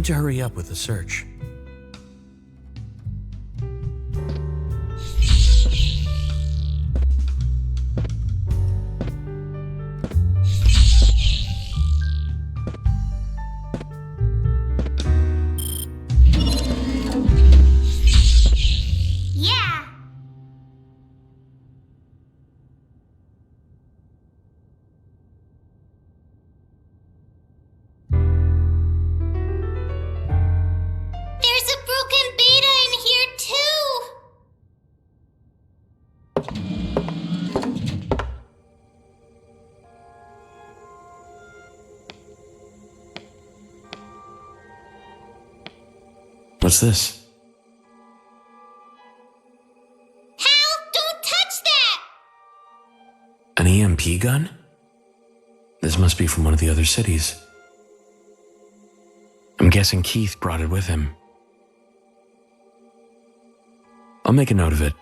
need to hurry up with the search. What's this? Hal, don't touch that! An EMP gun? This must be from one of the other cities. I'm guessing Keith brought it with him. I'll make a note of it.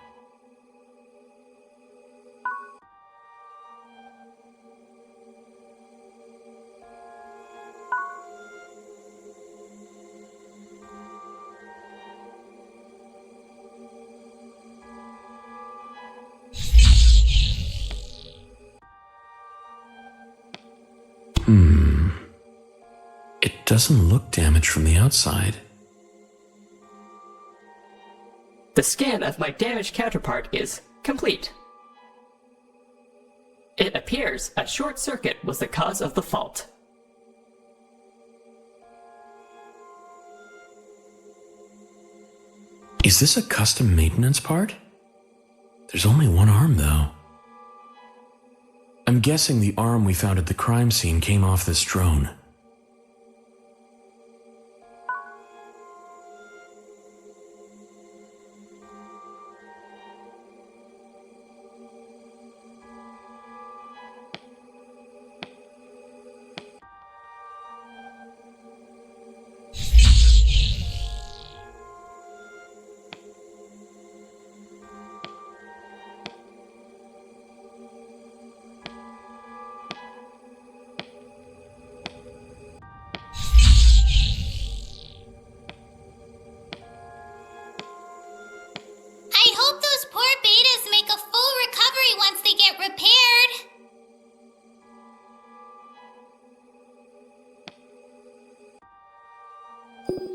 It doesn't look damaged from the outside. The scan of my damaged counterpart is complete. It appears a short circuit was the cause of the fault. Is this a custom maintenance part? There's only one arm, though. I'm guessing the arm we found at the crime scene came off this drone.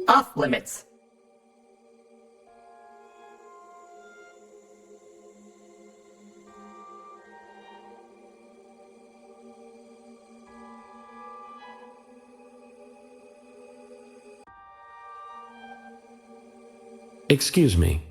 Off limits. Excuse me.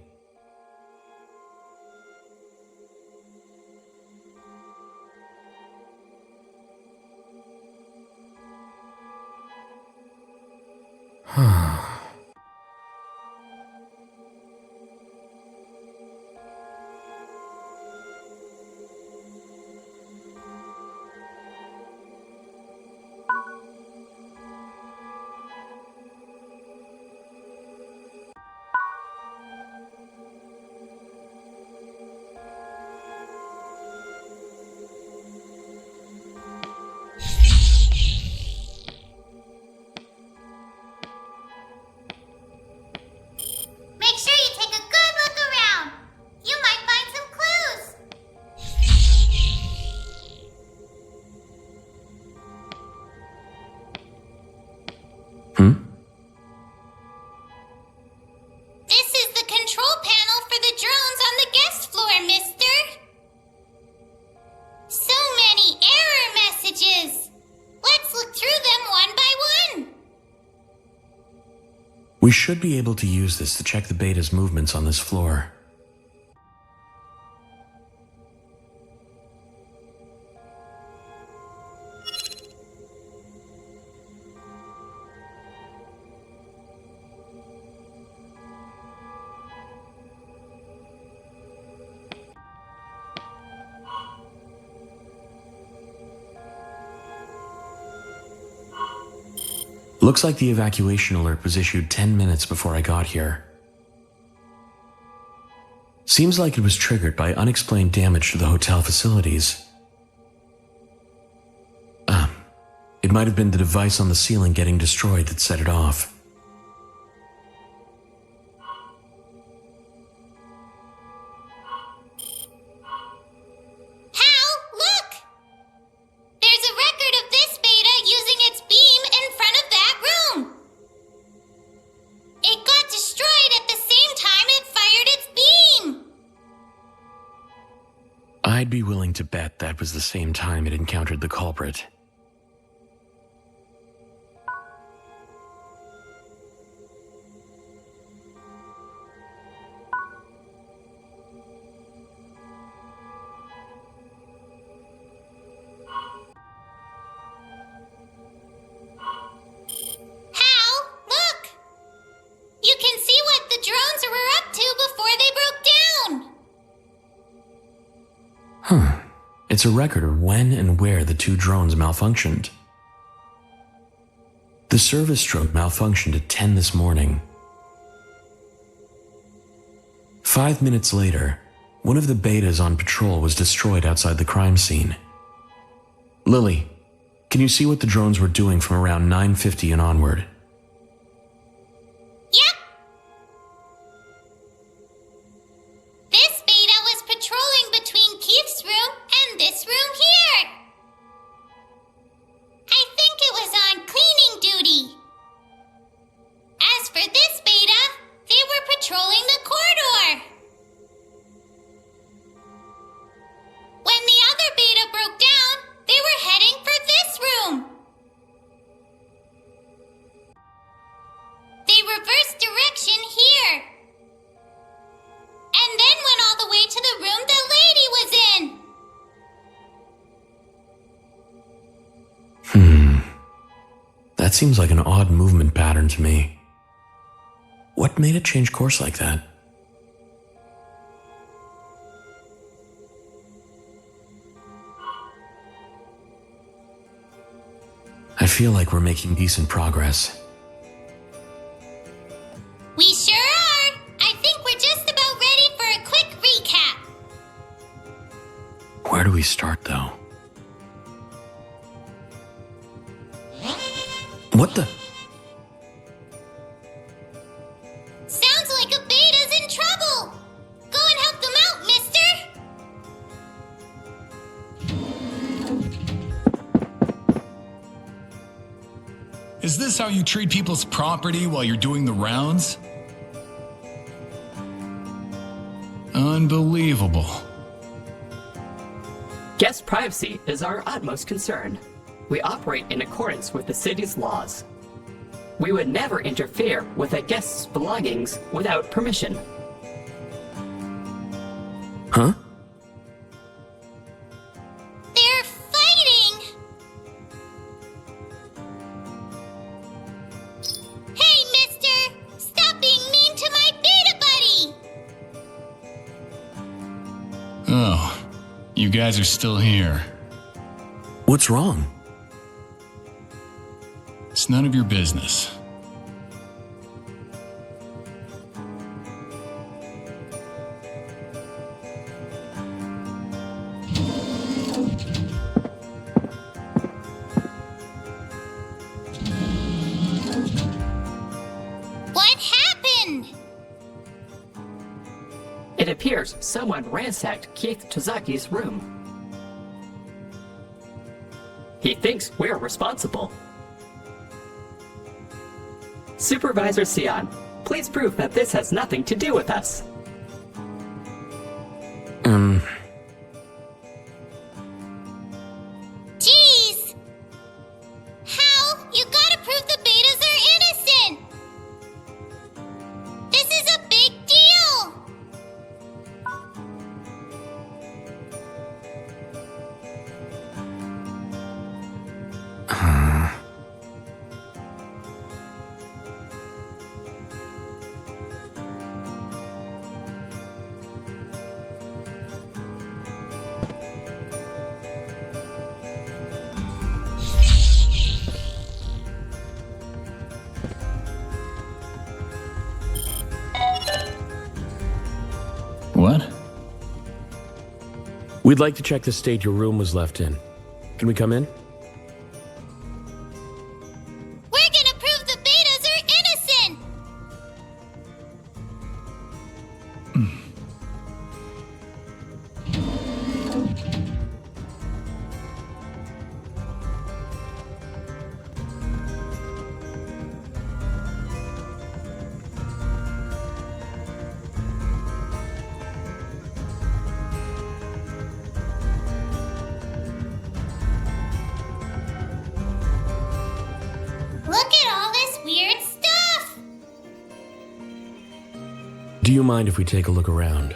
We should be able to use this to check the beta's movements on this floor. Looks like the evacuation alert was issued 10 minutes before I got here. Seems like it was triggered by unexplained damage to the hotel facilities. It might have been the device on the ceiling getting destroyed that set it off. I'd be willing to bet that was the same time it encountered the culprit. It's a record of when and where the two drones malfunctioned. The service strobe malfunctioned at 10 this morning. 5 minutes later, one of the betas on patrol was destroyed outside the crime scene. Lily, can you see what the drones were doing from around 9:50 and onward? Yep. This beta was patrolling between Keith's room and this room here. I think it was on cleaning duty. As for this beta, they were patrolling the corridor. When the other beta broke down, they were heading for this room. They reversed direction here. And then went all the way to the room the lady was in. That seems like an odd movement pattern to me. What made it change course like that? I feel like we're making decent progress. We sure are. I think we're just about ready for a quick recap. Where do we start, though? What the? Sounds like a beta's in trouble. Go and help them out, mister. Is this how you treat people's property while you're doing the rounds? Unbelievable. Guest privacy is our utmost concern. We operate in accordance with the city's laws. We would never interfere with a guest's belongings without permission. Huh? They're fighting. Hey, mister. Stop being mean to my beta buddy. Oh, you guys are still here. What's wrong? It's none of your business. What happened? It appears someone ransacked Keith Tozaki's room. He thinks we're responsible. Supervisor Sion, please prove that this has nothing to do with us. Jeez. Hal, you gotta prove the betas are innocent. This is a big deal. What? We'd like to check the state your room was left in. Can we come in? We're gonna prove the betas are innocent. you mind if we take a look around?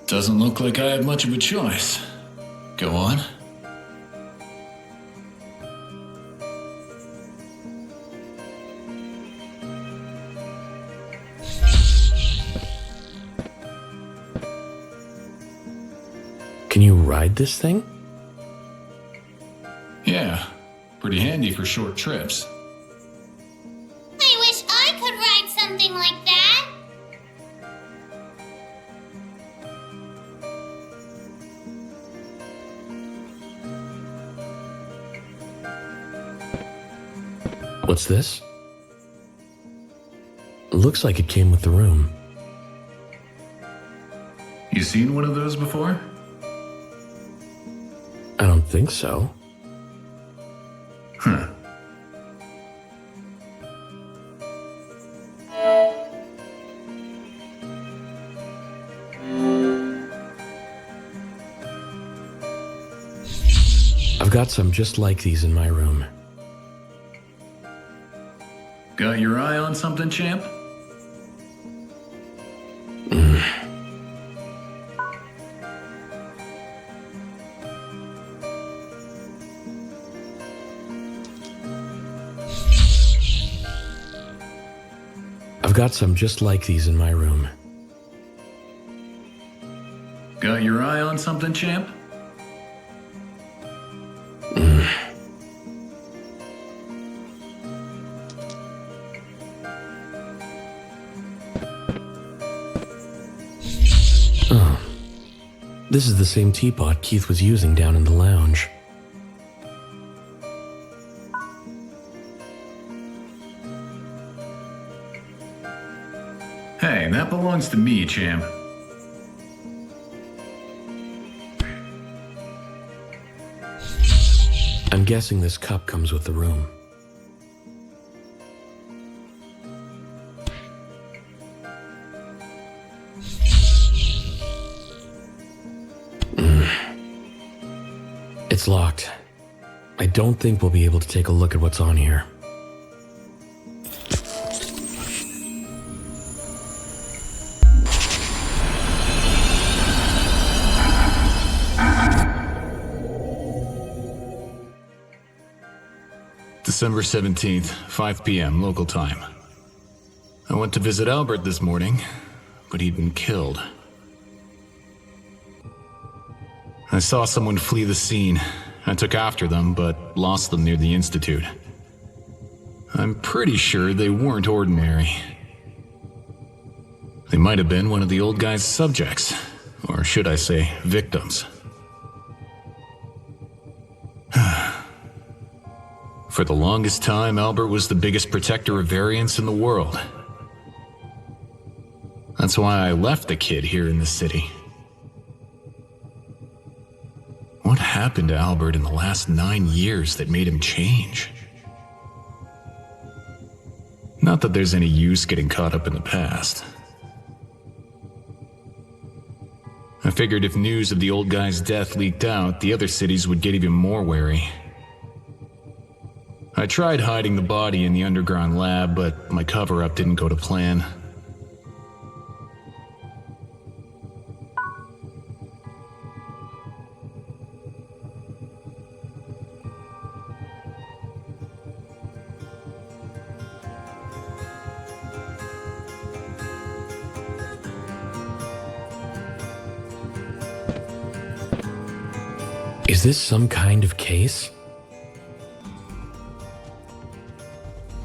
Doesn't look like I have much of a choice. Go on. Can you ride this thing? Yeah, pretty handy for short trips. I wish I could ride something like that. What's this? Looks like it came with the room. You seen one of those before? I don't think so. Huh. I've got some just like these in my room. Got your eye on something, champ? I've got some just like these in my room. Got your eye on something, champ? Oh. This is the same teapot Keith was using down in the lounge. Hey, that belongs to me, champ. I'm guessing this cup comes with the room. It's locked. I don't think we'll be able to take a look at what's on here. December 17th, 5 p.m. local time. I went to visit Albert this morning, but he'd been killed. I saw someone flee the scene. I took after them, but lost them near the Institute. I'm pretty sure they weren't ordinary. They might have been one of the old guy's subjects, or should I say, victims. For the longest time, Albert was the biggest protector of variants in the world. That's why I left the kid here in the city. What happened to Albert in the last 9 years that made him change? Not that there's any use getting caught up in the past. I figured if news of the old guy's death leaked out, the other cities would get even more wary. I tried hiding the body in the underground lab, but my cover-up didn't go to plan. Is this some kind of case?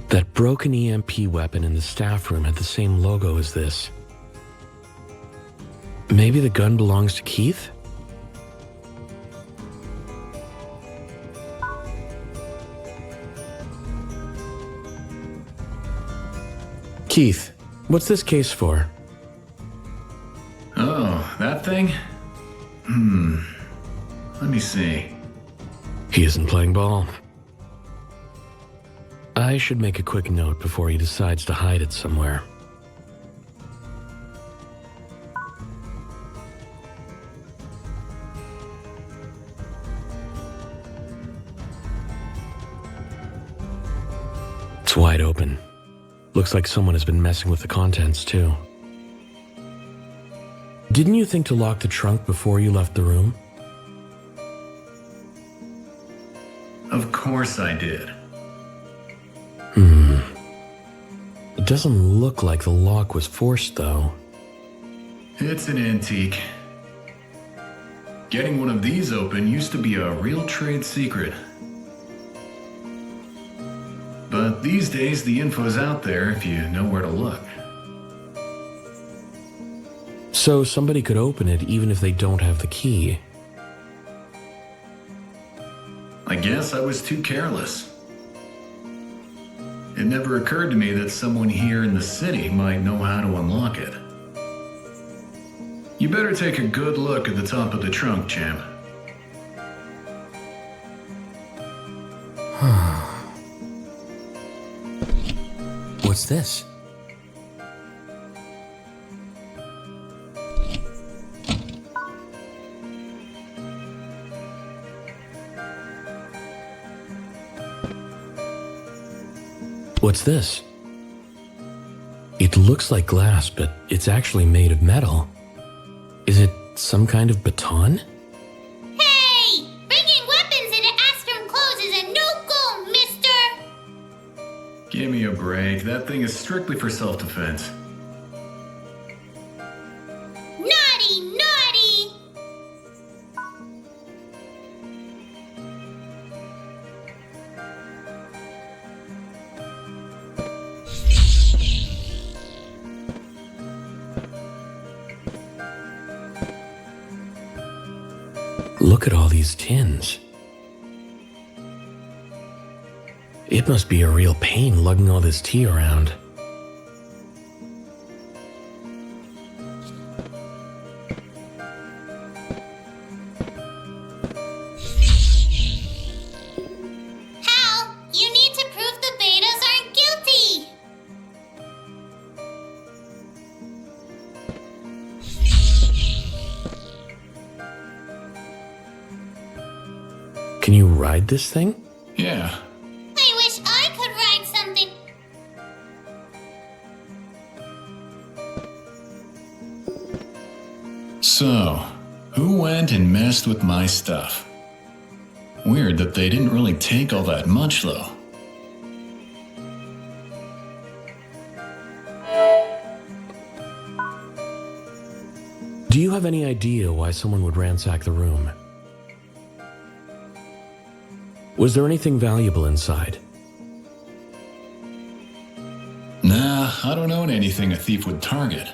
That broken EMP weapon in the staff room had the same logo as this. Maybe the gun belongs to Keith? Keith, what's this case for? Oh, that thing? Let me see. He isn't playing ball. I should make a quick note before he decides to hide it somewhere. It's wide open. Looks like someone has been messing with the contents, too. Didn't you think to lock the trunk before you left the room? Of course I did. It doesn't look like the lock was forced, though. It's an antique. Getting one of these open used to be a real trade secret. But these days, the info's out there if you know where to look. So somebody could open it even if they don't have the key. I guess I was too careless. It never occurred to me that someone here in the city might know how to unlock it. You better take a good look at the top of the trunk, champ. What's this? What's this? It looks like glass, but it's actually made of metal. Is it some kind of baton? Hey! Bringing weapons into Astrum clothes is a no-go, mister! Give me a break. That thing is strictly for self-defense. Naughty, naughty! Look at all these tins. It must be a real pain lugging all this tea around. Hal, you need to prove the betas aren't guilty! Can you ride this thing? Yeah. I wish I could ride something. So, who went and messed with my stuff? Weird that they didn't really take all that much, though. Do you have any idea why someone would ransack the room? Was there anything valuable inside? Nah, I don't own anything a thief would target.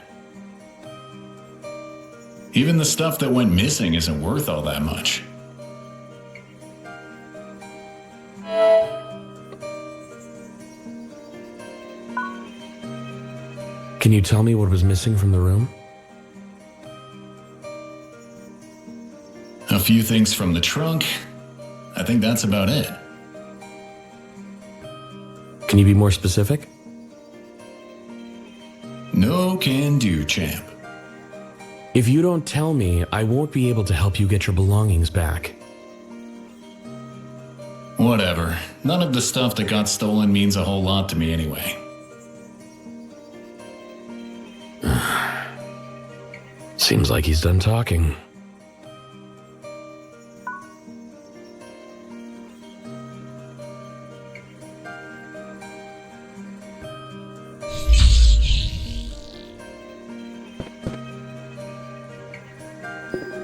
Even the stuff that went missing isn't worth all that much. Can you tell me what was missing from the room? A few things from the trunk. I think that's about it. Can you be more specific? No can do, champ. If you don't tell me, I won't be able to help you get your belongings back. Whatever. None of the stuff that got stolen means a whole lot to me anyway. Seems like he's done talking.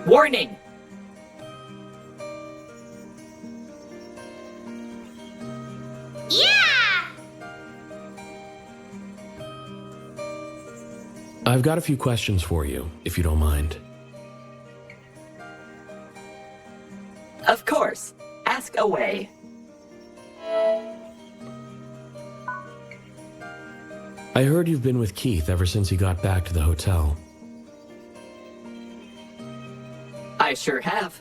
Warning! Yeah! I've got a few questions for you, if you don't mind. Of course. Ask away. I heard you've been with Keith ever since he got back to the hotel. I sure have.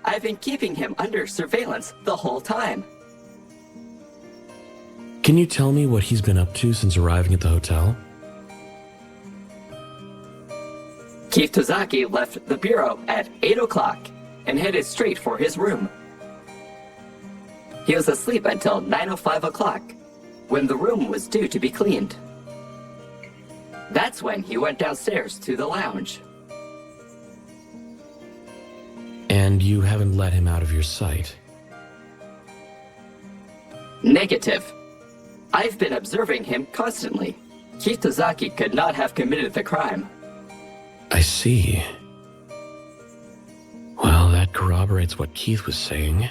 I've been keeping him under surveillance the whole time. Can you tell me what he's been up to since arriving at the hotel? Keith Tozaki left the bureau at 8 o'clock and headed straight for his room. He was asleep until 9:05 o'clock, when the room was due to be cleaned. That's when he went downstairs to the lounge. And you haven't let him out of your sight? Negative. I've been observing him constantly. Keith Tozaki could not have committed the crime. I see. Well, that corroborates what Keith was saying.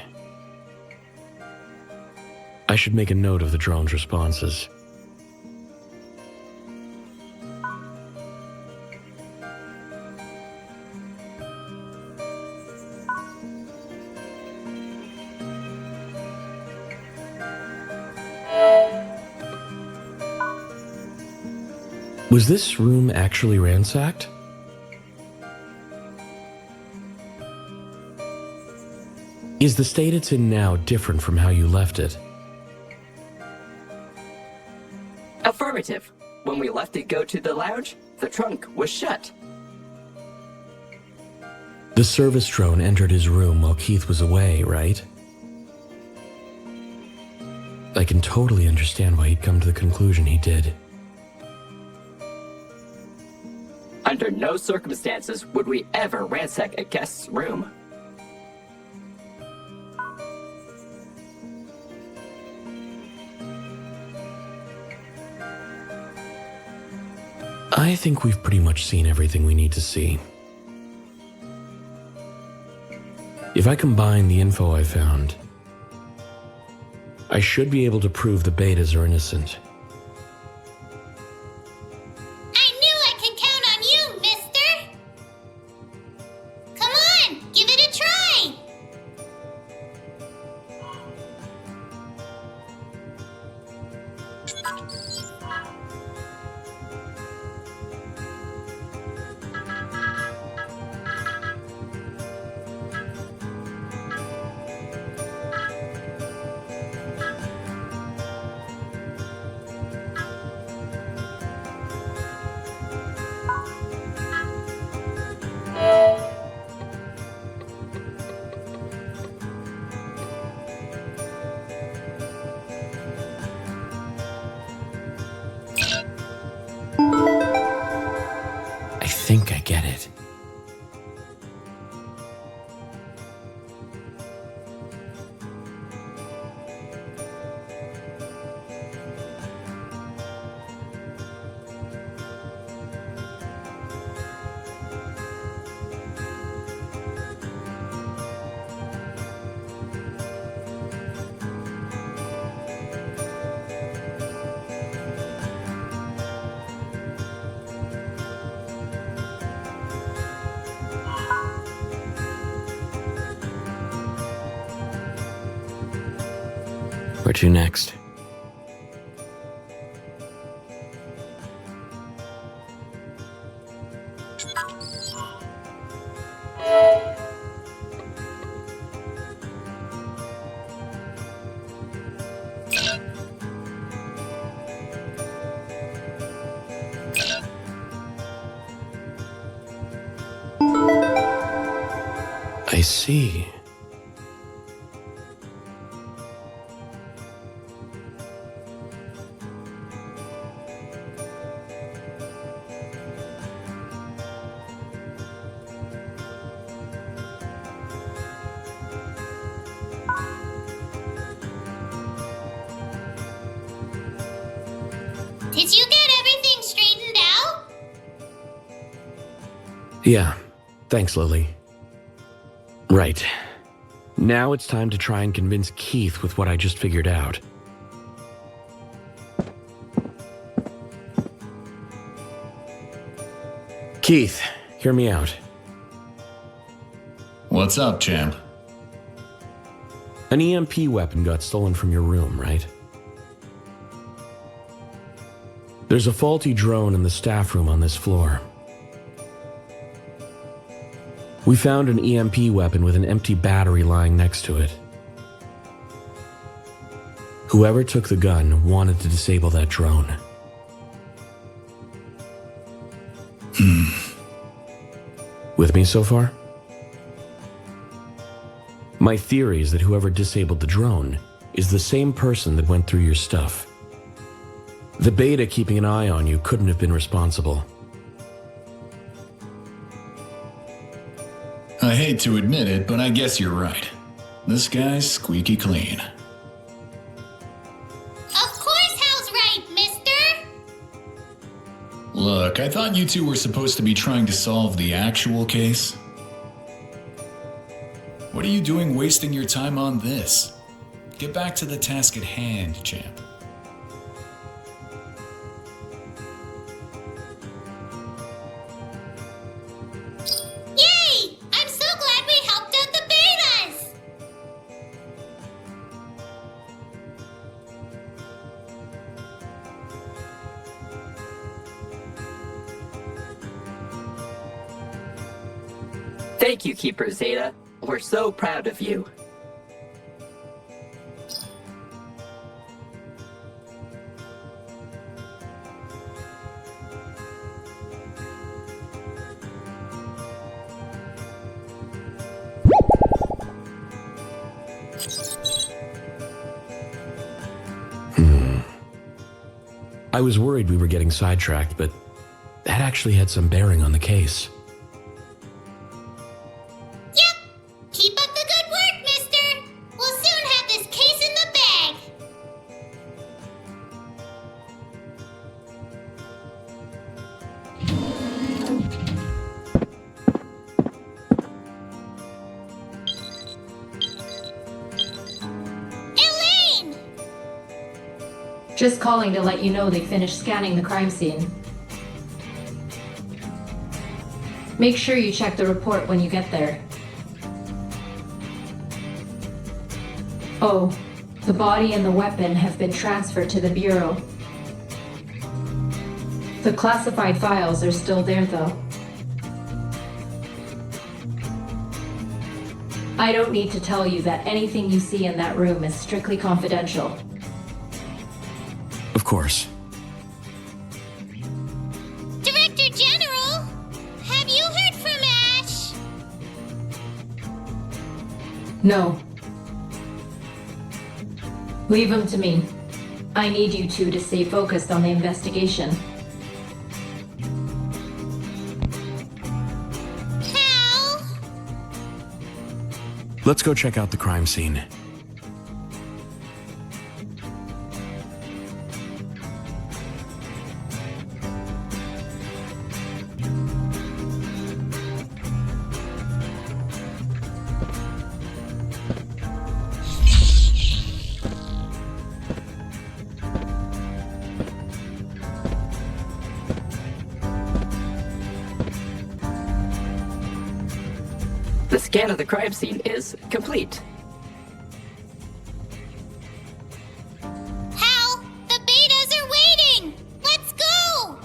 I should make a note of the drone's responses. Was this room actually ransacked? Is the state it's in now different from how you left it? Affirmative. When we left to go to the lounge, the trunk was shut. The service drone entered his room while Keith was away, right? I can totally understand why he'd come to the conclusion he did. Under no circumstances would we ever ransack a guest's room. I think we've pretty much seen everything we need to see. If I combine the info I found, I should be able to prove the betas are innocent. I knew I could count on you, mister! Come on, give it a try! I think I get it. Where to next? I see. Did you get everything straightened out? Yeah, thanks, Lily. Right. Now it's time to try and convince Keith with what I just figured out. Keith, hear me out. What's up, champ? An EMP weapon got stolen from your room, right? There's a faulty drone in the staff room on this floor. We found an EMP weapon with an empty battery lying next to it. Whoever took the gun wanted to disable that drone. With me so far? My theory is that whoever disabled the drone is the same person that went through your stuff. The beta keeping an eye on you couldn't have been responsible. I hate to admit it, but I guess you're right. This guy's squeaky clean. Of course Hal's right, mister! Look, I thought you two were supposed to be trying to solve the actual case. What are you doing wasting your time on this? Get back to the task at hand, champ. Yay! I'm so glad we helped out the betas! Thank you, Keeper Zeta. We're so proud of you. I was worried we were getting sidetracked, but that actually had some bearing on the case. Yep! Keep up the good work, mister! We'll soon have this case in the bag! Elaine! Just calling to let you know they finished scanning the crime scene. Make sure you check the report when you get there. Oh, the body and the weapon have been transferred to the Bureau. The classified files are still there, though. I don't need to tell you that anything you see in that room is strictly confidential. Of course. Director General, have you heard from Ash? No. Leave him to me. I need you two to stay focused on the investigation. Hal? Let's go check out the crime scene. The scan of the crime scene is complete. Hal, the betas are waiting! Let's go!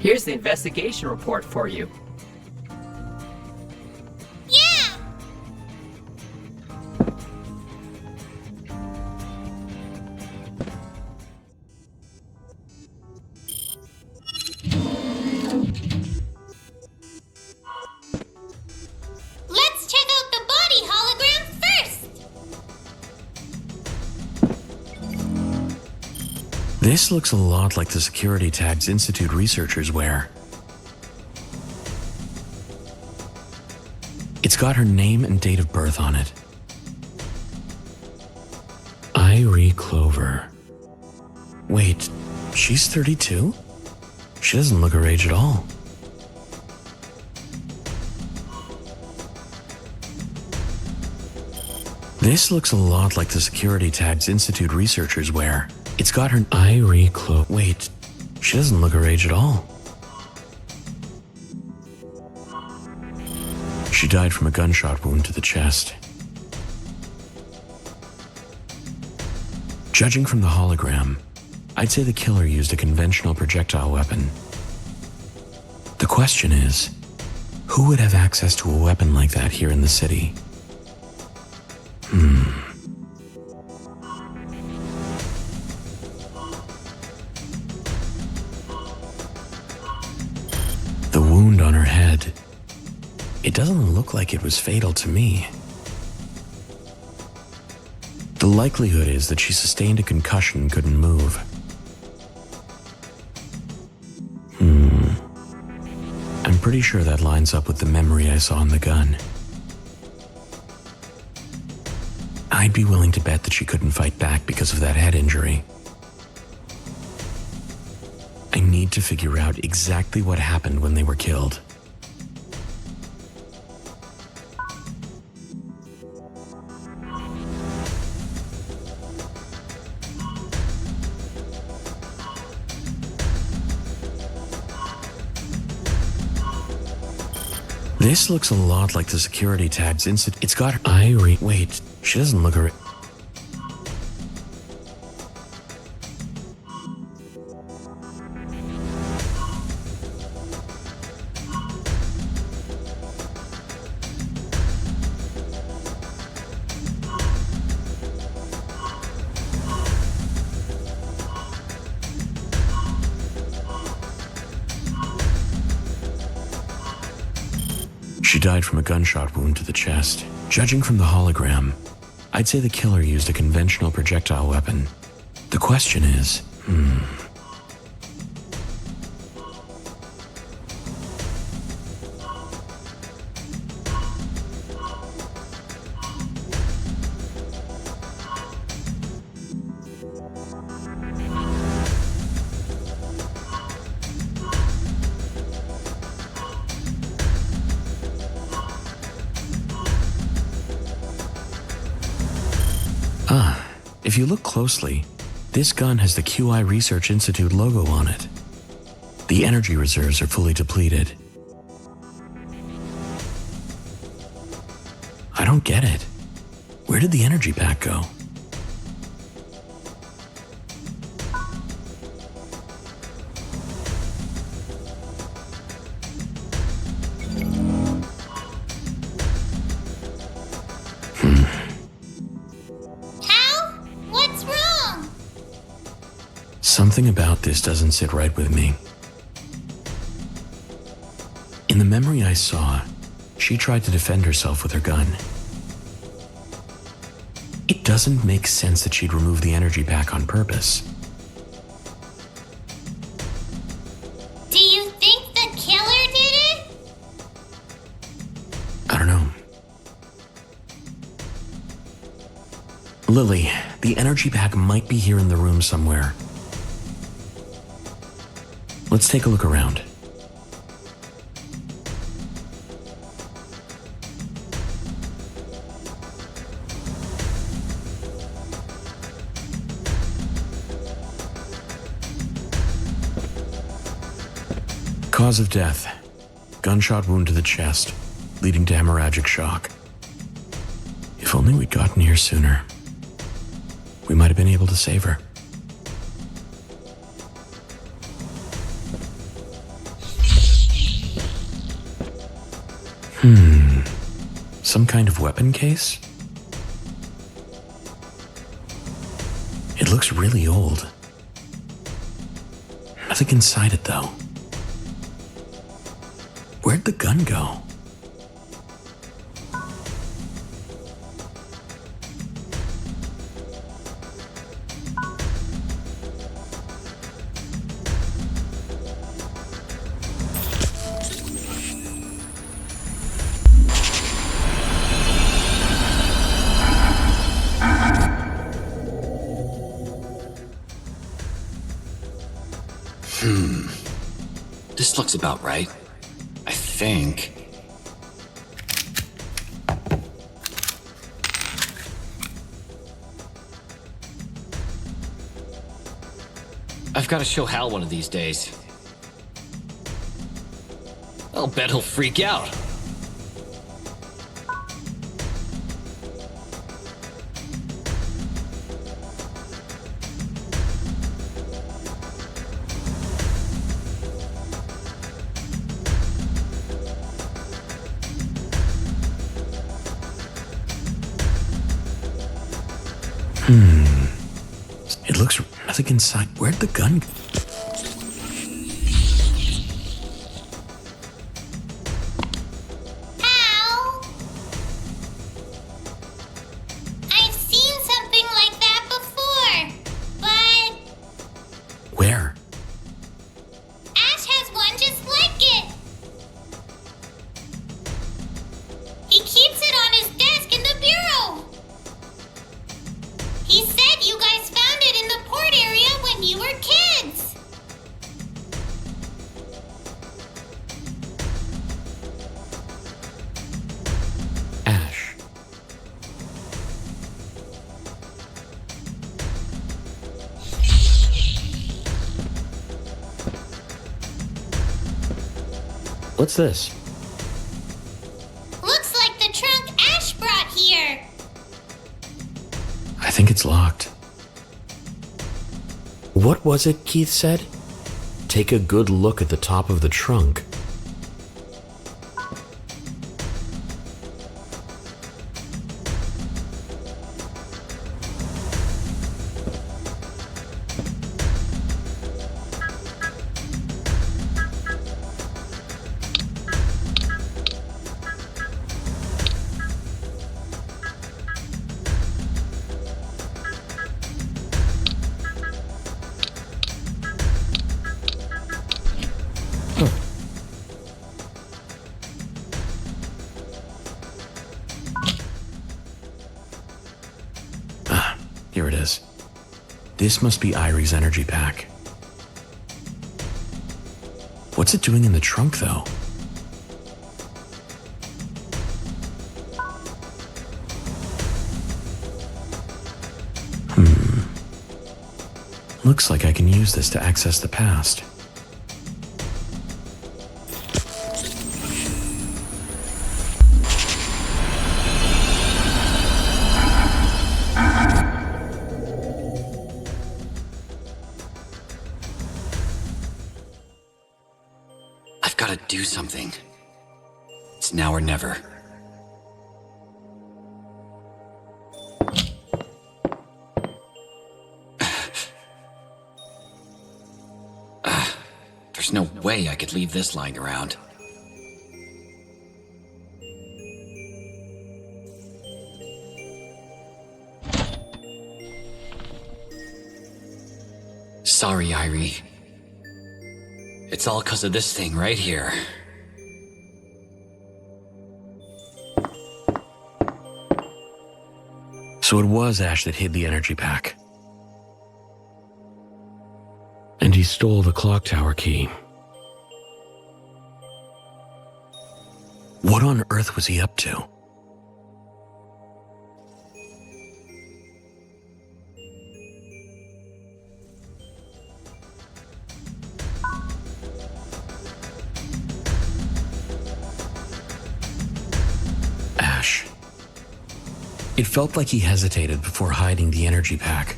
Here's the investigation report for you. Yeah! Let's check out the body hologram first! This looks a lot like the security tags Institute researchers wear. It's got her name and date of birth on it. Irie Clover. Wait, she's 32? She doesn't look her age at all. This looks a lot like the security tags Institute researchers wear. It's got her Irie Clover. Wait, she doesn't look her age at all. She died from a gunshot wound to the chest. Judging from the hologram, I'd say the killer used a conventional projectile weapon. The question is, who would have access to a weapon like that here in the city? The wound on her head. It doesn't look like it was fatal to me. likelihood is that she sustained a concussion and couldn't move. I'm pretty sure that lines up with the memory I saw in the gun. I'd be willing to bet that she couldn't fight back because of that head injury. I need to figure out exactly what happened when they were killed. This looks a lot like the security tags incident. It's got her. Wait, she doesn't look her. She died from a gunshot wound to the chest. Judging from the hologram, I'd say the killer used a conventional projectile weapon. The question is, if you look closely, this gun has the QI Research Institute logo on it. The energy reserves are fully depleted. I don't get it. Where did the energy pack go? Something about this doesn't sit right with me. In the memory I saw, she tried to defend herself with her gun. It doesn't make sense that she'd remove the energy pack on purpose. Do you think the killer did it? I don't know. Lily, the energy pack might be here in the room somewhere. Let's take a look around. Cause of death: gunshot wound to the chest, leading to hemorrhagic shock. If only we'd gotten here sooner, we might have been able to save her. Some kind of weapon case? It looks really old. Nothing inside it, though. Where'd the gun go? This looks about right. I think. I've got to show Hal one of these days. I'll bet he'll freak out. It looks nothing inside. Where'd the gun go? Ow! I've seen something like What's this? Looks like the trunk Ash brought here. I think it's locked. What was it Keith said? Take a good look at the top of the trunk. Here it is. This must be Irie's energy pack. What's it doing in the trunk, though? Looks like I can use this to access the past. I've got to do something. It's now or never. There's no way I could leave this lying around. Sorry, Irie. It's all 'cause of this thing right here. So it was Ash that hid the energy pack. And he stole the clock tower key. What on earth was he up to? Ash. It felt like he hesitated before hiding the energy pack.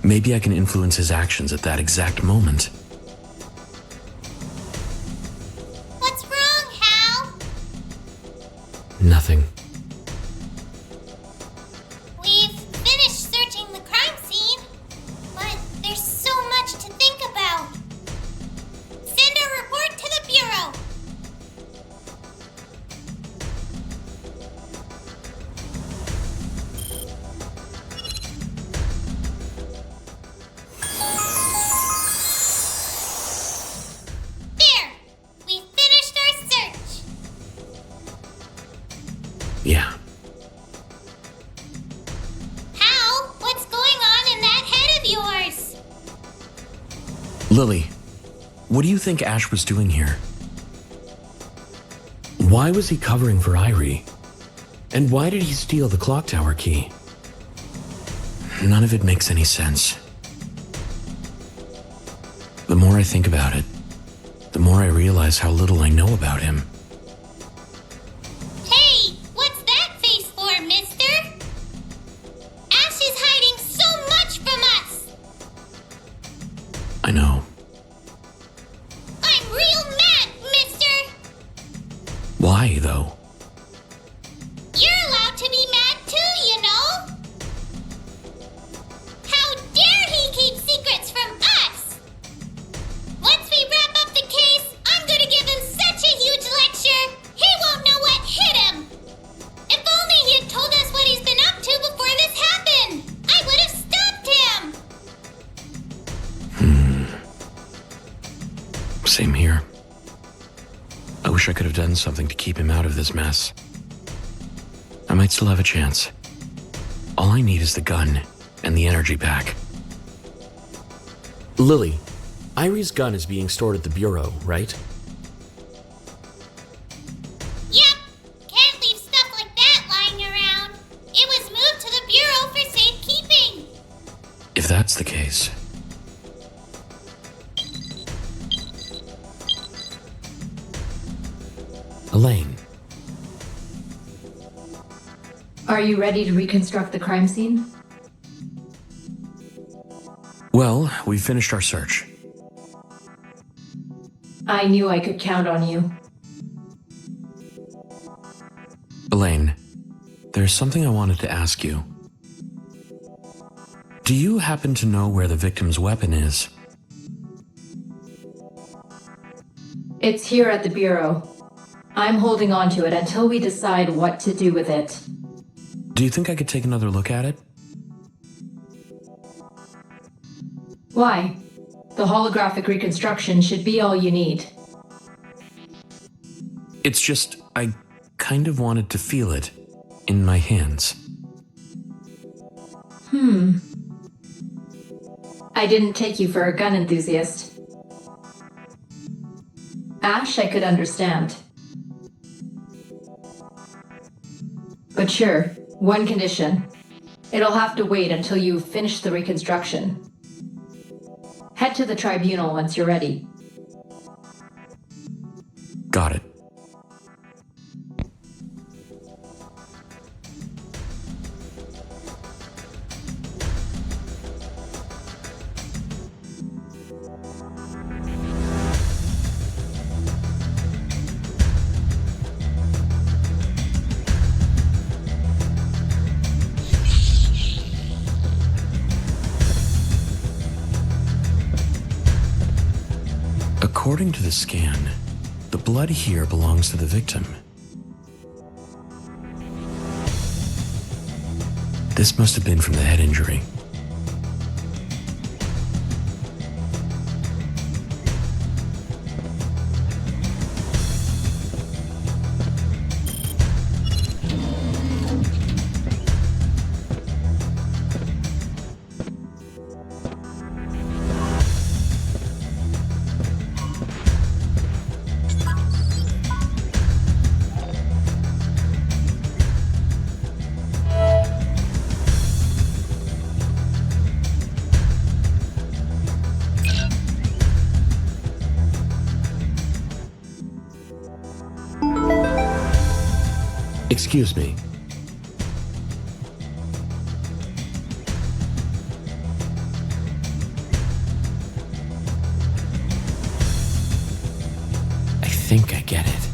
Maybe I can influence his actions at that exact moment. What's wrong, Hal? Nothing. We've finished searching the crime scene, but there's so much to think about. Send a report to the Bureau. There! We finished our search. Yeah. Hal, what's going on in that head of yours? Lily, what do you think Ash was doing here? Why was he covering for Irie? And why did he steal the clock tower key? None of it makes any sense. The more I think about it, the more I realize how little I know about him. Hey, what's that face for, mister? Ash is hiding so much from us! I know. I'm real mad, mister! Why, though? You're allowed to be mad too, you know? How dare he keep secrets from us? Once we wrap up the case, I'm gonna give him such a huge lecture, he won't know what hit him! If only he had told us what he's been up to before this happened! I would have stopped him! Same here. I wish I could have done something to keep him out of this mess. I might still have a chance. All I need is the gun and the energy pack. Lily, Irie's gun is being stored at the Bureau, right? Yep, can't leave stuff like that lying around. It was moved to the Bureau for safekeeping. If that's the case. Elaine, Are you ready to reconstruct the crime scene? well, we finished our search. I knew I could count on you. Elaine, there's something I wanted to ask you. Do you happen to know where the victim's weapon is? It's here at the Bureau. I'm holding on to it until we decide what to do with it. Do you think I could take another look at it? Why? The holographic reconstruction should be all you need. It's just, I kind of wanted to feel it in my hands. I didn't take you for a gun enthusiast. Ash, I could understand. But sure, one condition. It'll have to wait until you've finished the reconstruction. Head to the tribunal once you're ready. Got it. According to the scan, the blood here belongs to the victim. This must have been from the head injury. Excuse me. I think I get it.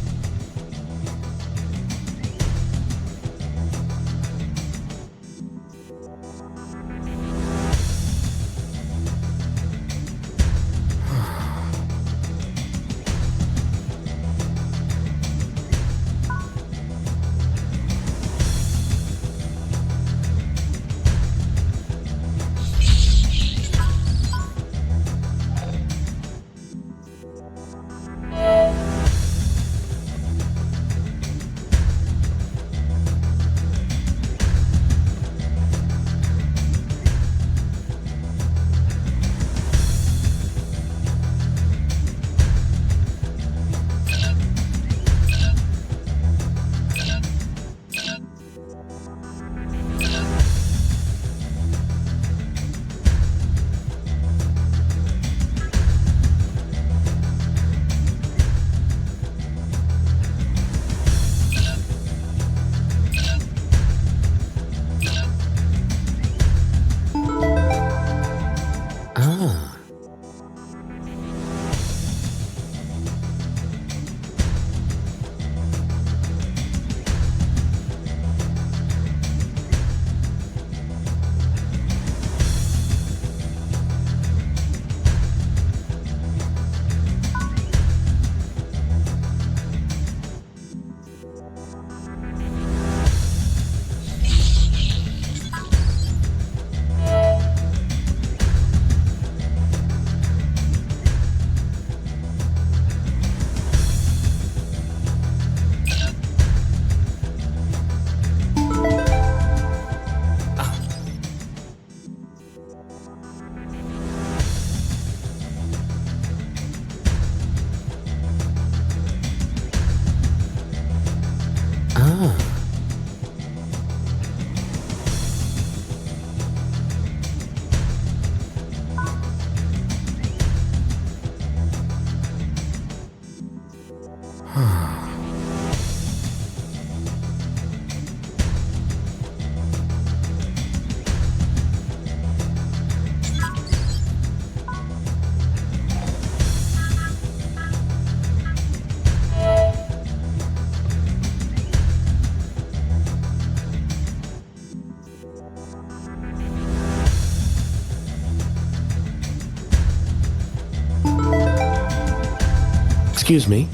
Excuse me,